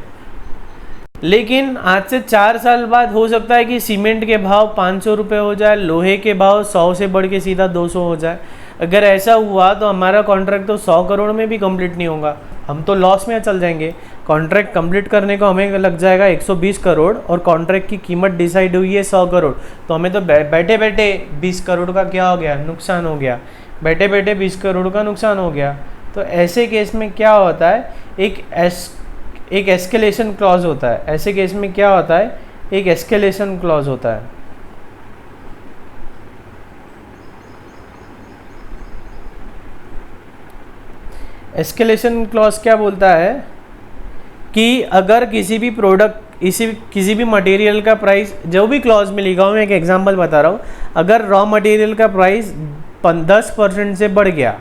लेकिन आज से 4 साल बाद हो सकता है कि सीमेंट के भाव 500 रुपये हो जाए, लोहे के भाव 100 से बढ़ के सीधा 200 हो जाए। अगर ऐसा हुआ तो हमारा कॉन्ट्रैक्ट तो 100 करोड़ में भी कंप्लीट नहीं होगा, हम तो लॉस में चल जाएंगे। कॉन्ट्रैक्ट कंप्लीट करने को हमें लग जाएगा 120 करोड़ और कॉन्ट्रैक्ट की कीमत डिसाइड हुई है 100 करोड़, तो हमें तो बैठे बैठे 20 करोड़ का क्या हो गया? नुकसान हो गया। बैठे बैठे 20 करोड़ का नुकसान हो गया। तो ऐसे केस में क्या होता है? एक एस्केलेशन क्लॉज होता है। ऐसे केस में क्या होता है? एक एस्केलेशन क्लॉज होता है। एस्केलेशन क्लॉज क्या बोलता है कि अगर किसी भी प्रोडक्ट, किसी भी मटेरियल का प्राइस, जो भी क्लॉज में लिखा हूँ, मैं एक एग्जांपल बता रहा हूँ, अगर रॉ मटेरियल का प्राइस 10% से बढ़ गया,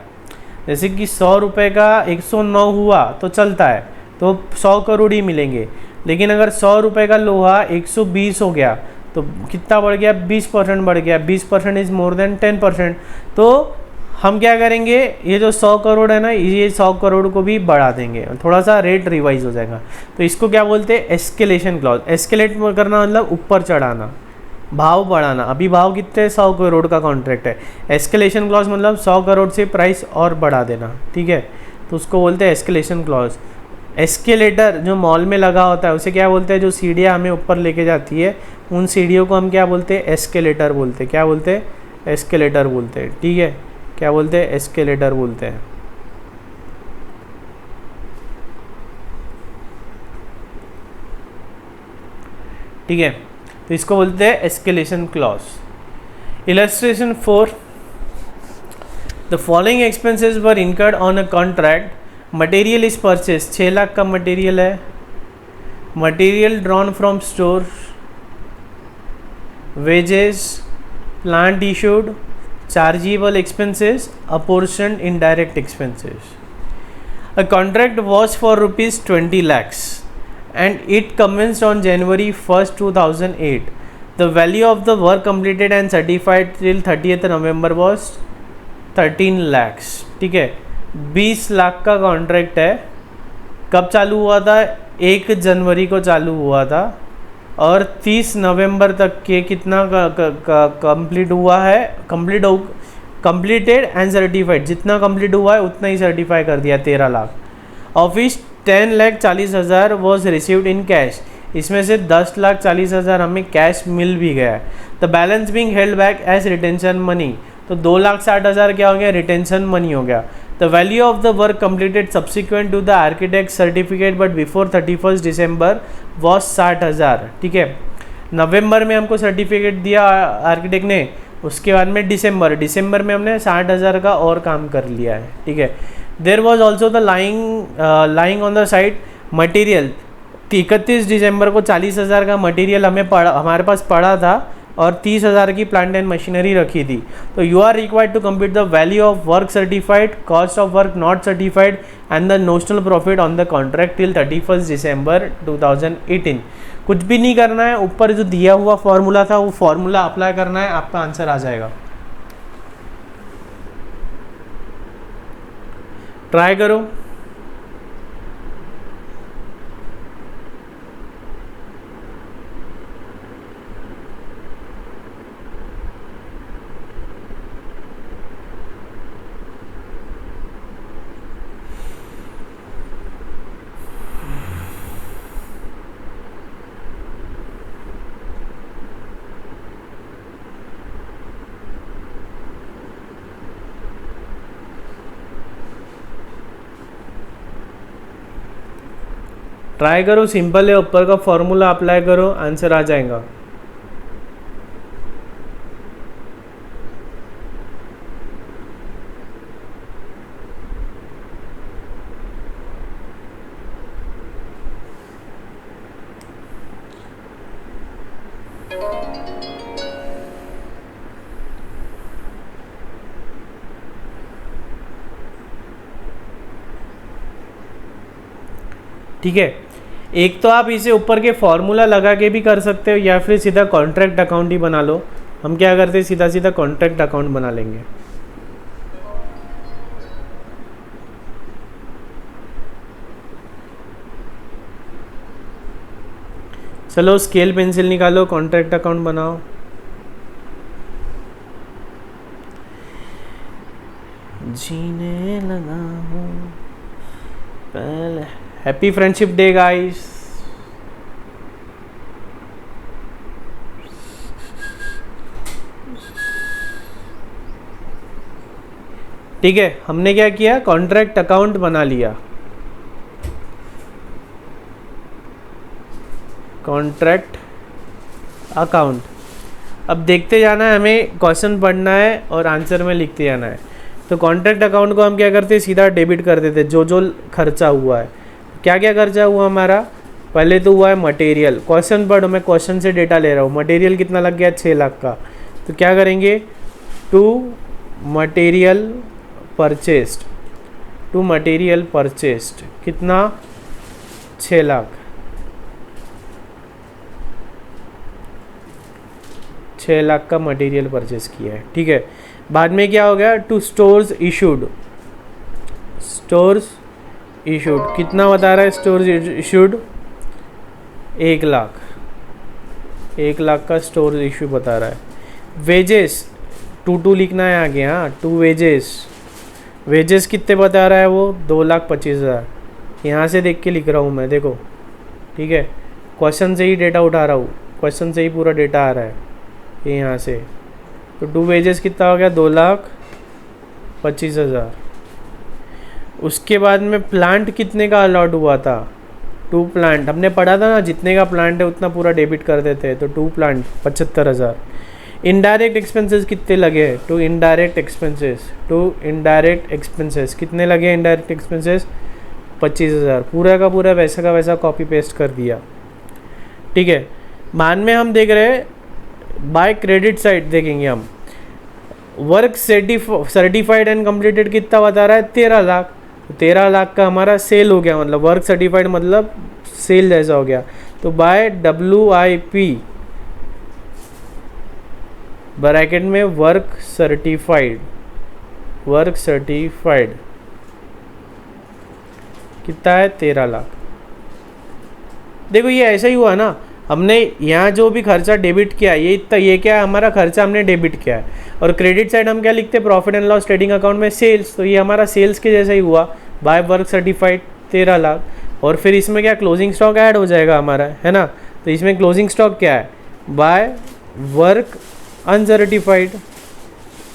जैसे कि 100 रुपये का 109 हुआ तो चलता है, तो 100 करोड़ ही मिलेंगे। लेकिन अगर 100 रुपये का लोहा 120 हो गया तो कितना बढ़ गया? 20% बढ़ गया। 20% इज़ मोर देन 10%। तो हम क्या करेंगे? ये जो 100 करोड़ है ना, ये 100 करोड़ को भी बढ़ा देंगे, थोड़ा सा रेट रिवाइज हो जाएगा। तो इसको क्या बोलते हैं? Escalation clause. एस्केलेट करना मतलब ऊपर चढ़ाना, भाव बढ़ाना। अभी भाव कितने? 100 करोड़ का कॉन्ट्रैक्ट है। एस्केलेशन क्लॉज मतलब 100 करोड़ से प्राइस और बढ़ा देना, ठीक है। तो उसको बोलते हैं एस्केलेशन क्लॉज। एस्केलेटर जो मॉल में लगा होता है उसे क्या बोलते हैं? जो सीढ़ियाँ हमें ऊपर लेके जाती है, उन सीढ़ियों को हम क्या बोलते हैं? एस्केलेटर बोलते हैं। क्या बोलते हैं? एस्केलेटर बोलते हैं, ठीक है। क्या बोलते हैं? एस्केलेटर बोलते हैं। ठीक है, तो इसको बोलते हैं escalation clause. Illustration 4, the following expenses were incurred on a contract. Material is purchase, 6 lakh का मटेरियल है। Material drawn from store, wages, plant issued, chargeable expenses, apportioned indirect expenses. A contract was for rupees 20 lakhs and it commenced on January 1st, 2008. The value of the work completed and certified till 30th November was 13 lakhs. ठीक है, 20 लाख का contract है। कब चालू हुआ था? 1 जनवरी को चालू हुआ था और 30 नवंबर तक के कितना कंप्लीट हुआ है? कंप्लीटेड एंड सर्टिफाइड, जितना कंप्लीट हुआ है उतना ही सर्टिफाई कर दिया, 13 lakh. Of this 10,40,000 was received in cash, इसमें से 10,40,000 हमें कैश मिल भी गया है। The balance being held back as retention money, तो 2,60,000 क्या हो गया? रिटेंशन मनी हो गया। The value of the work completed subsequent to the architect certificate but before 31 December was 60,000। ठीक है, नवंबर में हमको सर्टिफिकेट दिया आर्किटेक्ट ने, उसके बाद में दिसंबर में हमने 60,000 का और काम कर लिया है। ठीक है, there was also the lying on the site material. 31 दिसंबर को 40,000 का मटेरियल हमारे पास पड़ा था और 30,000 की प्लांट एंड मशीनरी रखी थी। तो you are required to compute the value of work certified, cost of work not certified and the notional profit on the contract till 31 December 2018। कुछ भी नहीं करना है, ऊपर जो दिया हुआ फॉर्मूला था वो फॉर्मूला अप्लाई करना है, आपका आंसर आ जाएगा। ट्राई करो। ट्राई करो, सिंपल है, ऊपर का फॉर्मूला अप्लाई करो, आंसर आ जाएगा। ठीक है। एक तो आप इसे ऊपर के फॉर्मूला लगा के भी कर सकते हो या फिर सीधा कॉन्ट्रैक्ट अकाउंट ही बना लो। हम क्या करते हैं, सीधा सीधा कॉन्ट्रैक्ट अकाउंट बना लेंगे। चलो स्केल पेंसिल निकालो, कॉन्ट्रैक्ट अकाउंट बनाओ। जीने लगा हूँ पहले। Happy friendship day guys. ठीक है, हमने क्या किया, कॉन्ट्रैक्ट अकाउंट बना लिया। Contract account. अब देखते जाना है, हमें क्वेश्चन पढ़ना है और आंसर में लिखते जाना है। तो कॉन्ट्रैक्ट अकाउंट को हम क्या करते हैं, सीधा डेबिट कर देते, जो जो खर्चा हुआ है। क्या क्या खर्चा हुआ हमारा, पहले तो हुआ है मटेरियल। क्वेश्चन पढ़ो, मैं क्वेश्चन से डेटा ले रहा हूँ। मटेरियल कितना लग गया, 6 लाख का। तो क्या करेंगे, to material purchased, to material purchased कितना, 6 लाख। 6 लाख का मटेरियल परचेस किया है। ठीक है, बाद में क्या हो गया, to stores issued, stores issued कितना बता रहा है, स्टोर्स इशूड 1 लाख, 1 लाख का स्टोर इशू बता रहा है। वेजेस, टू लिखना है आगे, हाँ, टू वेजेस, वेजेस कितने बता रहा है वो, 2,25,000। यहाँ से देख के लिख रहा हूँ मैं, देखो। ठीक है, क्वेश्चन से ही डेटा उठा रहा हूँ, क्वेश्चन से ही पूरा डेटा आ रहा है ये यहाँ से। तो टू वेजेस कितना हो गया, 2,25,000। उसके बाद में प्लांट कितने का अलॉट हुआ था, 2 प्लांट। हमने पढ़ा था ना, जितने का प्लांट है उतना पूरा डेबिट कर देते हैं। तो 2 प्लांट 75,000। इनडायरेक्ट एक्सपेंसेस कितने लगे हैं, to indirect expenses, to indirect expenses कितने लगे, इनडायरेक्ट एक्सपेंसेस 25,000। पूरा का पूरा वैसा का वैसा कॉपी पेस्ट कर दिया। ठीक है, मान में हम देख रहे हैं बाय क्रेडिट साइड, देखेंगे हम वर्क सर्टिफाइड एंड कंप्लीटेड कितना बता रहा है, 13 लाख। 13 लाख का हमारा सेल हो गया, मतलब वर्क सर्टिफाइड मतलब सेल जैसा हो गया। तो बाय WIP ब्रैकेट में वर्क सर्टिफाइड, वर्क सर्टिफाइड कितना है, 13 लाख। देखो ये ऐसा ही हुआ ना, हमने यहाँ जो भी खर्चा डेबिट किया ये इतना, ये क्या है हमारा खर्चा हमने डेबिट किया है। और क्रेडिट साइड हम क्या लिखते हैं, profit and loss trading account में सेल्स। तो ये हमारा सेल्स के जैसा ही हुआ, बाय वर्क सर्टिफाइड 13 लाख। और फिर इसमें क्या क्लोजिंग स्टॉक ऐड हो जाएगा हमारा, है ना। तो इसमें क्लोजिंग स्टॉक क्या है, by work uncertified,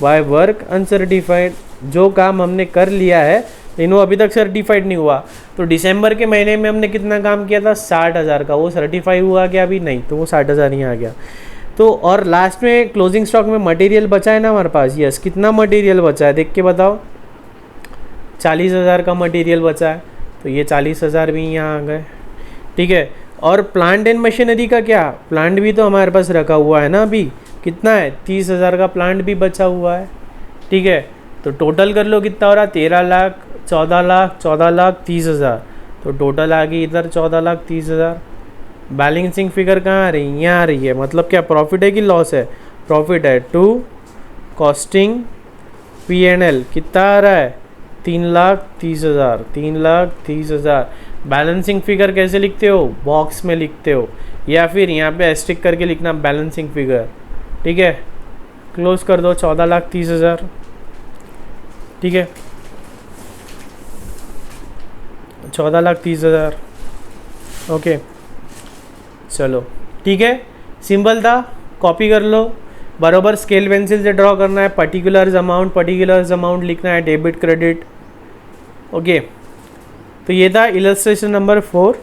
by work uncertified. जो काम हमने कर लिया है लेकिन वो अभी तक सर्टिफाइड नहीं हुआ। तो दिसंबर के महीने में हमने कितना काम किया था, 60,000 का, वो सर्टिफाई हुआ क्या अभी नहीं, तो वो 60,000 ही आ गया। तो और लास्ट में क्लोजिंग स्टॉक में मटेरियल बचा है ना हमारे पास, यस, कितना मटेरियल बचा है देख के बताओ, 40,000 का मटेरियल बचा है। तो ये 40,000 भी यहाँ आ गए। ठीक है, और प्लांट एंड मशीनरी का क्या, प्लांट भी तो हमारे पास रखा हुआ है ना अभी, कितना है, 30,000 का प्लांट भी बचा हुआ है। ठीक है, तो टोटल कर लो कितना हो रहा है, 13 लाख, 14 लाख, 14 लाख 30,000। तो टोटल आ गई इधर 14 लाख 30,000। बैलेंसिंग फिगर कहाँ आ रही है, यहाँ आ रही है। मतलब क्या, प्रॉफिट है कि लॉस है, प्रॉफिट है। टू कॉस्टिंग P&L कितना आ रहा है, 3,30,000, 3,30,000। बैलेंसिंग फिगर कैसे लिखते हो, बॉक्स में लिखते हो या फिर यहाँ पे एस्टिक करके लिखना बैलेंसिंग फिगर। ठीक है, क्लोज कर दो, 14,30,000। ठीक है, 14,30,000। ओके, चलो ठीक है, सिंपल था, कॉपी कर लो। बराबर स्केल पेंसिल से ड्रॉ करना है, पर्टिकुलर्स अमाउंट लिखना है, डेबिट क्रेडिट। ओके, तो ये था इलस्ट्रेशन नंबर 4।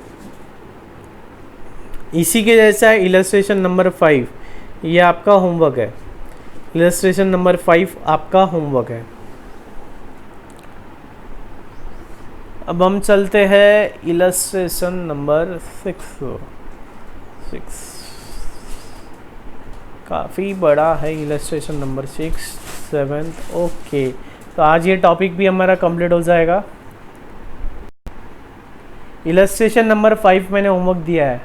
इसी के जैसा है इलस्ट्रेशन नंबर 5, ये आपका होमवर्क है। इलस्ट्रेशन नंबर 5 आपका होमवर्क है। अब हम चलते हैं इलस्ट्रेशन नंबर 6। काफ़ी बड़ा है इलस्ट्रेशन नंबर 6, 7। ओके, तो आज ये टॉपिक भी हमारा कंप्लीट हो जाएगा। इलस्ट्रेशन नंबर 5 मैंने होमवर्क दिया है।